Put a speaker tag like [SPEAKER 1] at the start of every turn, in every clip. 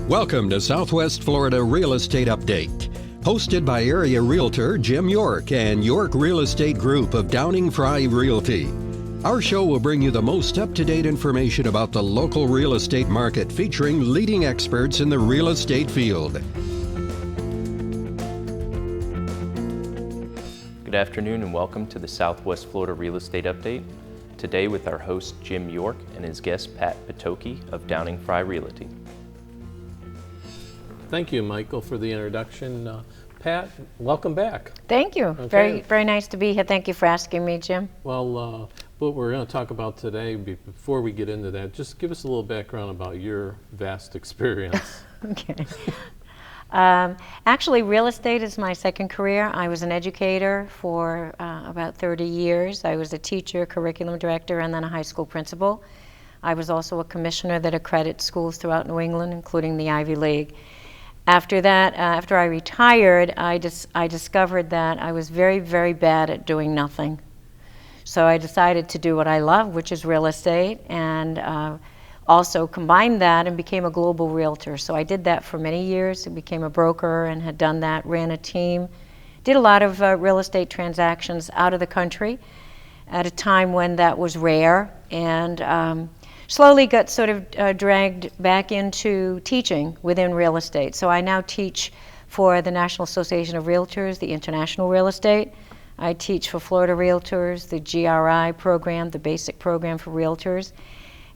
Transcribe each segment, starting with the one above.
[SPEAKER 1] Welcome to Southwest Florida Real Estate Update, hosted by area realtor Jim York and York Real Estate Group of Downing Frye Realty. Our show will bring you the most up-to-date information about the local real estate market, featuring leading experts in the real estate field.
[SPEAKER 2] Good afternoon and welcome to the Southwest Florida Real Estate Update. Today with our host Jim York and his guest Pat Pitocchi of Downing Frye Realty.
[SPEAKER 3] Thank you, Michael, for the introduction. Pat, welcome back.
[SPEAKER 4] Thank you.
[SPEAKER 3] Okay.
[SPEAKER 4] Very nice to be here. Thank you for asking me, Jim.
[SPEAKER 3] Well, what we're going to talk about today, before we get into that, just give us a little background about your vast experience.
[SPEAKER 4] Okay. Actually, real estate is my second career. I was an educator for about 30 years. I was a teacher, curriculum director, and then a high school principal. I was also a commissioner that accredits schools throughout New England, including the Ivy League. After that, after I retired, I discovered that I was very bad at doing nothing. So I decided to do what I love, which is real estate, and also combined that and became a global realtor. So I did that for many years. I became a broker and had done that, ran a team, did a lot of real estate transactions out of the country at a time when that was rare, and slowly got sort of dragged back into teaching within real estate. So I now teach for the National Association of Realtors, the International Real Estate. I teach for Florida Realtors, the GRI program, the basic program for realtors.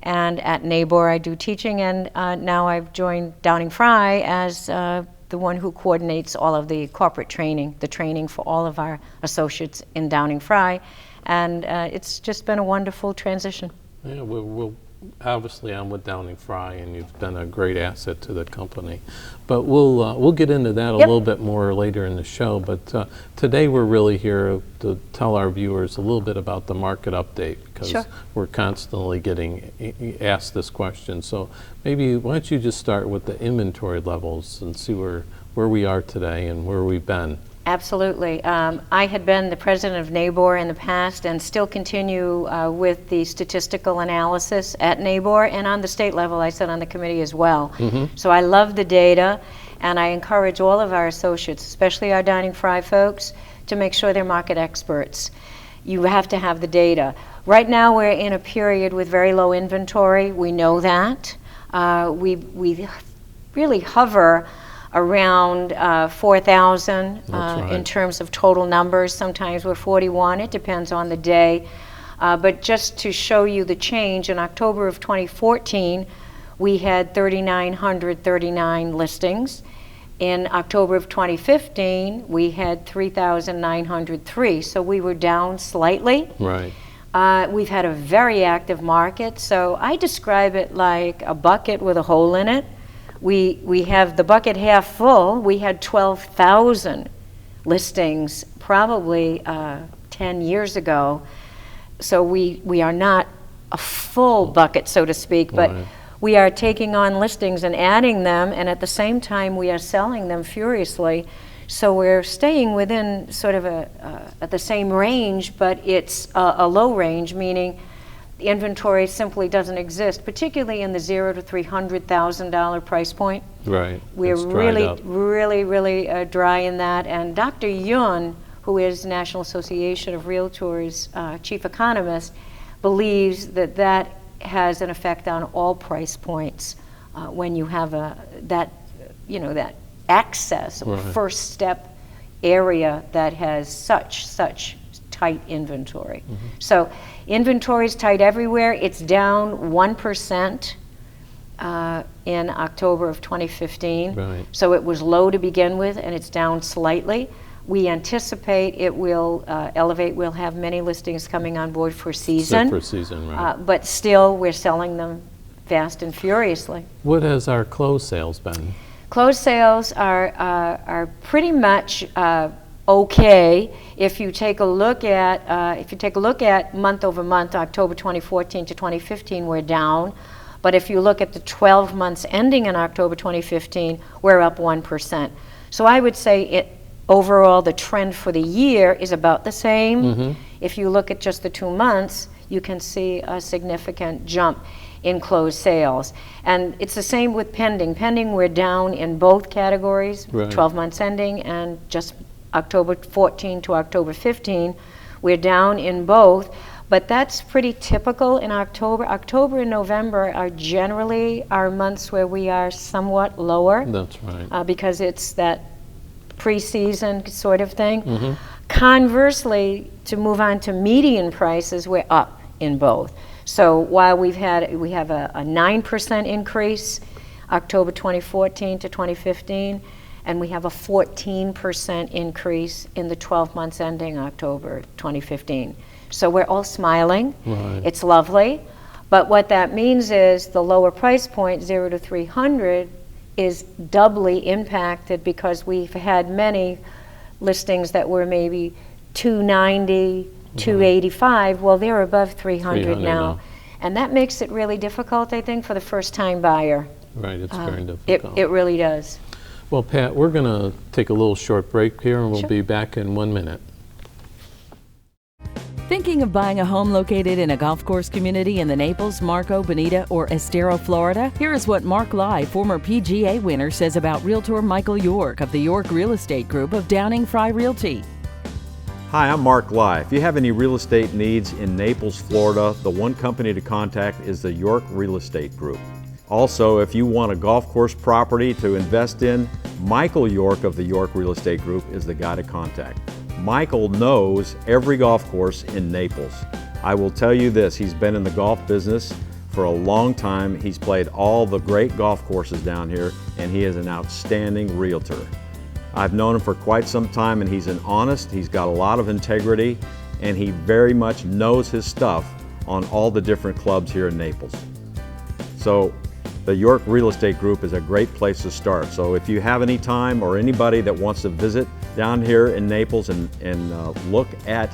[SPEAKER 4] And at NABOR I do teaching, and now I've joined Downing Frye as the one who coordinates all of the corporate training, the training for all of our associates in Downing Frye. And it's just been a wonderful transition.
[SPEAKER 3] Yeah, we'll obviously I'm with Downing Frye, and you've been a great asset to the company. But we'll get into that a little bit more later in the show. But today we're really here to tell our viewers a little bit about the market update, because we're constantly getting asked this question. So maybe why don't you just start with the inventory levels and see where we are today and where we've been.
[SPEAKER 4] Absolutely. I had been the president of NABOR in the past and still continue with the statistical analysis at NABOR, and on the state level I sit on the committee as well. So I love the data, and I encourage all of our associates, especially our Downing Frye folks, to make sure they're market experts. You have to have the data. Right now we're in a period with very low inventory. We know that. We really hover around 4,000 in terms of total numbers. Sometimes we're 41, it depends on the day. But just to show you the change, in October of 2014, we had 3,939 listings. In October of 2015, we had 3,903, so we were down slightly.
[SPEAKER 3] Right.
[SPEAKER 4] We've had a very active market, so I describe it like a bucket with a hole in it. We have the bucket half full. We had 12,000 listings probably 10 years ago. So we are not a full bucket, so to speak, but we are taking on listings and adding them, and at the same time we are selling them furiously. So we're staying within sort of at the same range, but it's a low range, meaning the inventory simply doesn't exist, particularly in the $0 to $300,000 price point.
[SPEAKER 3] Right.
[SPEAKER 4] We're really dry in that. And Dr. Yun, who is National Association of Realtors chief economist, believes that that has an effect on all price points when you have that access or first step area that has such tight inventory. So inventory is tight everywhere. It's down 1% in October of 2015.
[SPEAKER 3] Right.
[SPEAKER 4] So it was low to begin with, and it's down slightly. We anticipate it will elevate. We'll have many listings coming on board for season.
[SPEAKER 3] For season, right.
[SPEAKER 4] But still, we're selling them fast and furiously.
[SPEAKER 3] What has our closed sales been?
[SPEAKER 4] Closed sales are pretty much okay. If you take a look at month over month, October 2014 to 2015, we're down. But if you look at the 12 months ending in October 2015, we're up 1%. So I would say overall the trend for the year is about the same. If you look at just the 2 months, you can see a significant jump. in closed sales. And it's the same with pending. Pending, we're down in both categories,
[SPEAKER 3] Right.
[SPEAKER 4] 12 months ending and just October 14 to October 15. We're down in both, but that's pretty typical in October. October and November are generally our months where we are somewhat lower.
[SPEAKER 3] That's right.
[SPEAKER 4] Because it's that pre-season sort of thing. Conversely, to move on to median prices, we're up in both. So while we have a 9% increase October 2014 to 2015, and we have a 14% increase in the 12 months ending October 2015. So we're all smiling.
[SPEAKER 3] Right.
[SPEAKER 4] It's lovely. But what that means is the lower price point, 0 to 300, is doubly impacted because we've had many listings that were maybe 290, 285. Well, they're above 300 now. And that makes it really difficult, I think, for the first-time buyer.
[SPEAKER 3] Right, it's very difficult.
[SPEAKER 4] It really does.
[SPEAKER 3] Well, Pat, we're going to take a little short break here, and we'll
[SPEAKER 4] Sure.
[SPEAKER 3] be back in 1 minute.
[SPEAKER 5] Thinking of buying a home located in a golf course community in the Naples, Marco, Bonita, or Estero, Florida? Here is what Mark Lai, former PGA winner, says about Realtor Michael York of the York Real Estate Group of Downing Frye Realty.
[SPEAKER 6] Hi, I'm Mark Lai. If you have any real estate needs in Naples, Florida, the one company to contact is the York Real Estate Group. Also, if you want a golf course property to invest in, Michael York of the York Real Estate Group is the guy to contact. Michael knows every golf course in Naples. I will tell you this, he's been in the golf business for a long time. He's played all the great golf courses down here, and he is an outstanding realtor. I've known him for quite some time, and he's honest, he's got a lot of integrity, and he very much knows his stuff on all the different clubs here in Naples. So the York Real Estate Group is a great place to start. So if you have any time or anybody that wants to visit down here in Naples and look at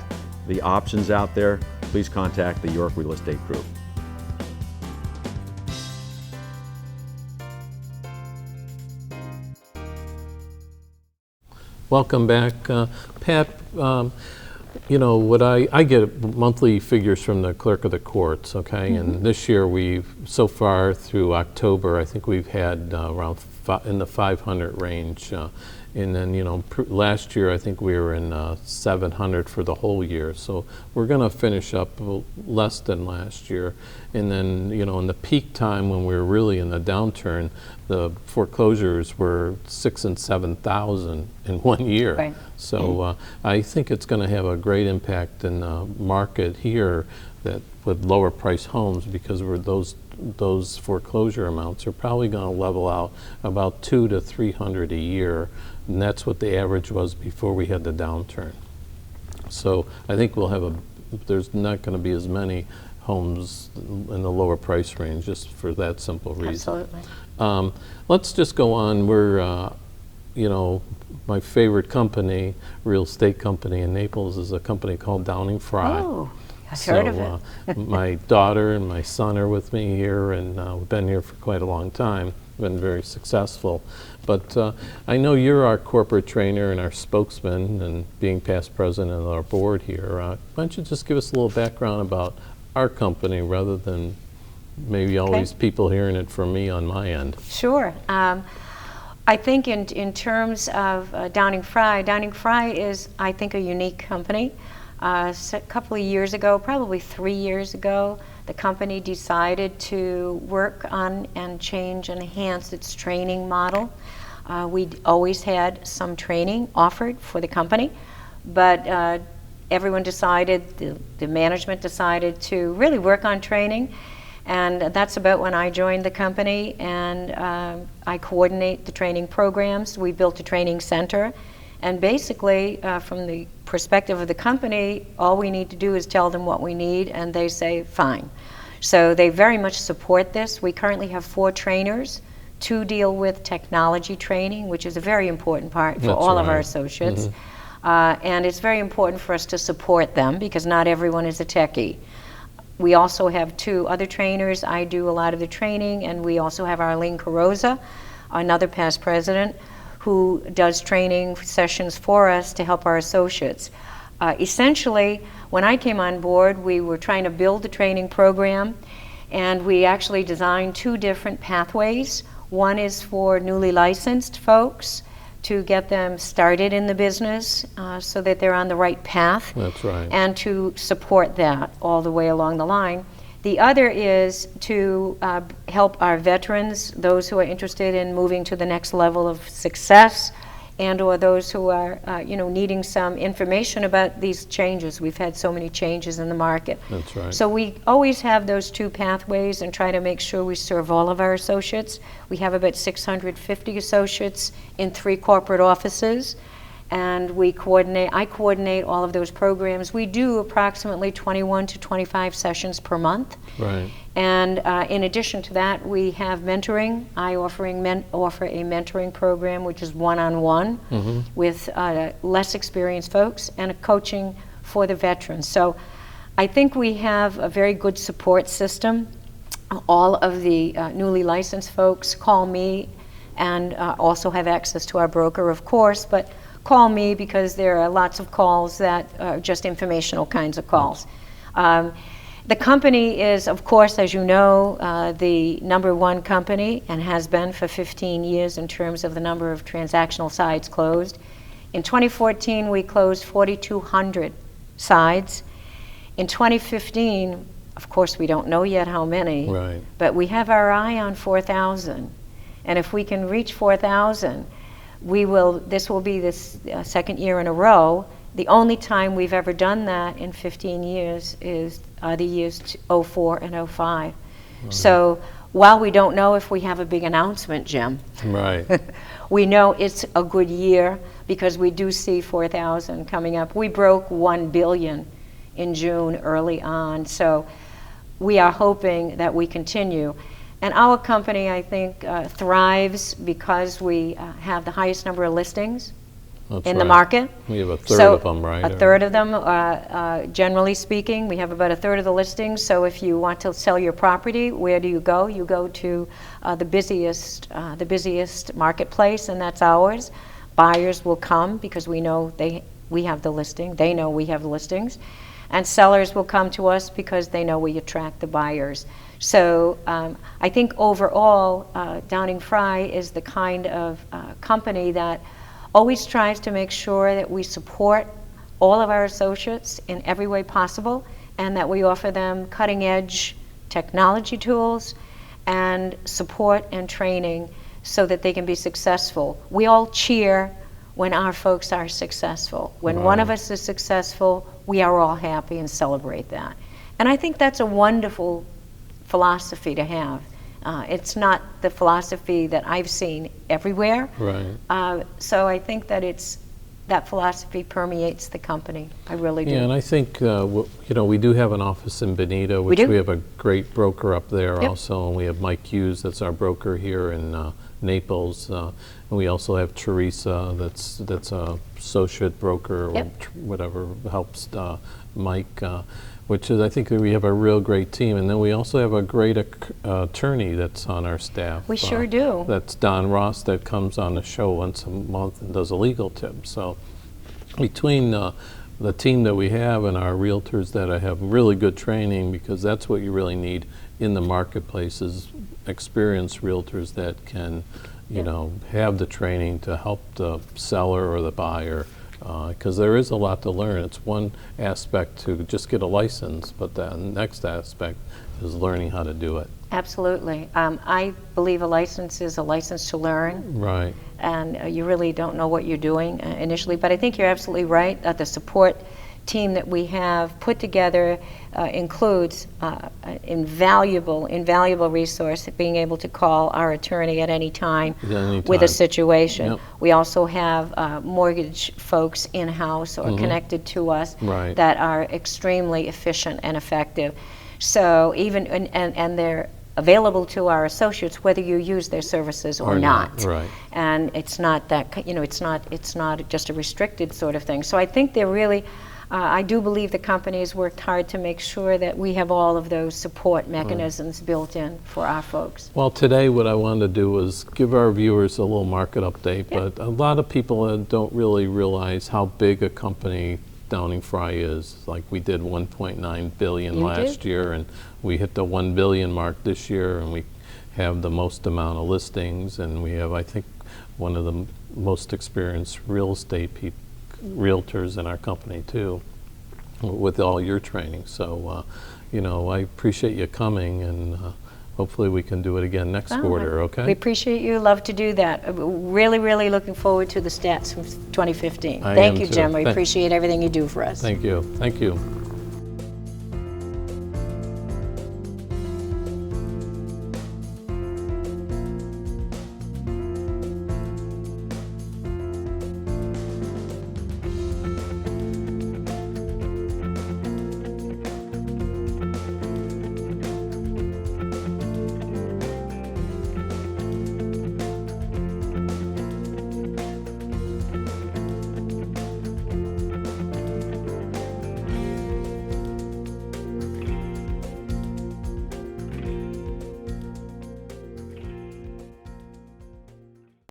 [SPEAKER 6] the options out there, please contact the York Real Estate Group.
[SPEAKER 3] Welcome back. Pat, you know, what I get monthly figures from the clerk of the courts, okay? And this year so far through October, I think we've had around in the 500 range. And then, you know, last year I think we were in 700 for the whole year. So we're going to finish up less than last year. And then, you know, in the peak time when we were really in the downturn, the foreclosures were 6,000 and 7,000 in 1 year.
[SPEAKER 4] Right.
[SPEAKER 3] So I think it's going to have a great impact in the market here that with lower price homes, because those foreclosure amounts are probably going to level out about 200 to 300 a year, and that's what the average was before we had the downturn. So I think there's not going to be as many homes in the lower price range just for that simple reason.
[SPEAKER 4] Absolutely.
[SPEAKER 3] Let's just go on. We're, you know, my favorite company, real estate company in Naples, is a company called Downing Frye.
[SPEAKER 4] Oh, I've heard of it.
[SPEAKER 3] My daughter and my son are with me here, and we've been here for quite a long time. Been very successful. But I know you're our corporate trainer and our spokesman, and being past president of our board here. Why don't you just give us a little background about our company rather than maybe always people hearing it from me on my end?
[SPEAKER 4] Sure. I think in terms of Downing Frye is, I think, a unique company. A couple of years ago, probably 3 years ago, the company decided to work on and change and enhance its training model. We'd always had some training offered for the company, but everyone decided, the management decided to really work on training. And that's about when I joined the company, and I coordinate the training programs. We built a training center, and basically from the perspective of the company, all we need to do is tell them what we need, and they say fine. So they very much support this. We currently have 4 trainers. 2 deal with technology training, which is a very important part for all of our associates. And it's very important for us to support them because not everyone is a techie. We also have 2 other trainers. I do a lot of the training, and we also have Arlene Carrozza, another past president, who does training sessions for us to help our associates. Essentially, when I came on board, we were trying to build the training program, And we actually designed 2 different pathways. One is for newly licensed folks to get them started in the business so that they're on the right path.
[SPEAKER 3] That's right.
[SPEAKER 4] And to support that all the way along the line. The other is to help our veterans, those who are interested in moving to the next level of success, and or those who are needing some information about these changes. We've had so many changes in the market.
[SPEAKER 3] That's right.
[SPEAKER 4] So we always have those 2 pathways and try to make sure we serve all of our associates. We have about 650 associates in 3 corporate offices, and I coordinate all of those programs. We do approximately 21 to 25 sessions per month.
[SPEAKER 3] Right.
[SPEAKER 4] And in addition to that, we have mentoring. I offer a mentoring program, which is one-on-one with less experienced folks, and a coaching for the veterans. So I think we have a very good support system. All of the newly licensed folks call me and also have access to our broker, of course, but call me because there are lots of calls that are just informational kinds of calls. The company is, of course, as you know, the #1 company and has been for 15 years in terms of the number of transactional sides closed. In 2014, we closed 4,200 sides. In 2015, of course, we don't know yet how many,
[SPEAKER 3] Right.
[SPEAKER 4] but we have our eye on 4,000. And if we can reach 4,000, this will be this 2nd year in a row. The only time we've ever done that in 15 years is the years 04 and 05. So while we don't know if we have a big announcement, Jim,
[SPEAKER 3] Right.
[SPEAKER 4] we know it's a good year because we do see 4,000 coming up. We broke 1 billion in June early on, so we are hoping that we continue. And our company, I think, thrives because we have the highest number of listings
[SPEAKER 3] That's
[SPEAKER 4] in the
[SPEAKER 3] right.
[SPEAKER 4] market.
[SPEAKER 3] We have a third
[SPEAKER 4] So
[SPEAKER 3] of them, right?
[SPEAKER 4] a third of them, generally speaking, we have about a third of the listings. So if you want to sell your property, where do you go? You go to the busiest marketplace, and that's ours. Buyers will come because we know we have the listing. They know we have the listings. And sellers will come to us because they know we attract the buyers. So I think overall, Downing Frye is the kind of company that always tries to make sure that we support all of our associates in every way possible, and that we offer them cutting-edge technology tools and support and training so that they can be successful. We all cheer when our folks are successful. When one of us is successful, we are all happy and celebrate that. And I think that's a wonderful philosophy to have. It's not the philosophy that I've seen everywhere.
[SPEAKER 3] Right.
[SPEAKER 4] So I think that that philosophy permeates the company. I really do.
[SPEAKER 3] Yeah, and I think we do have an office in Bonita, which we have a great broker up there also, and we have Mike Hughes, that's our broker here in Naples, and we also have Teresa, that's a associate broker or whatever helps Mike. Which is, I think we have a real great team. And then we also have a great attorney that's on our staff.
[SPEAKER 4] We sure do.
[SPEAKER 3] That's Don Ross, that comes on the show once a month and does a legal tip. So between the team that we have and our realtors that have really good training, because that's what you really need in the marketplace, is experienced realtors that can, have the training to help the seller or the buyer. Because there is a lot to learn. It's one aspect to just get a license, but the next aspect is learning how to do it.
[SPEAKER 4] Absolutely. I believe a license is a license to learn.
[SPEAKER 3] Right.
[SPEAKER 4] And you really don't know what you're doing initially. But I think you're absolutely right that the support team that we have put together includes an invaluable resource, being able to call our attorney at any time with a situation.
[SPEAKER 3] Yep.
[SPEAKER 4] We also have mortgage folks in-house or connected to us that are extremely efficient and effective. So even, and they're available to our associates whether you use their services or not.
[SPEAKER 3] Right.
[SPEAKER 4] And it's not that, it's not just a restricted sort of thing. So I think they're really, I do believe the company has worked hard to make sure that we have all of those support mechanisms built in for our folks.
[SPEAKER 3] Well, today what I wanted to do was give our viewers a little market update, but a lot of people don't really realize how big a company Downing Frye is. Like we did 1.9 billion
[SPEAKER 4] You
[SPEAKER 3] last
[SPEAKER 4] did.
[SPEAKER 3] year, and we hit the 1 billion mark this year, and we have the most amount of listings, and we have, I think, one of the most experienced real estate realtors in our company too, with all your training. So, you know, I appreciate you coming, and hopefully we can do it again next quarter, okay?
[SPEAKER 4] We appreciate you. Love to do that. Really, really looking forward to the stats from 2015.
[SPEAKER 3] I
[SPEAKER 4] Thank
[SPEAKER 3] am
[SPEAKER 4] you,
[SPEAKER 3] too.
[SPEAKER 4] Jim. We appreciate everything you do for us.
[SPEAKER 3] Thank you. Thank you.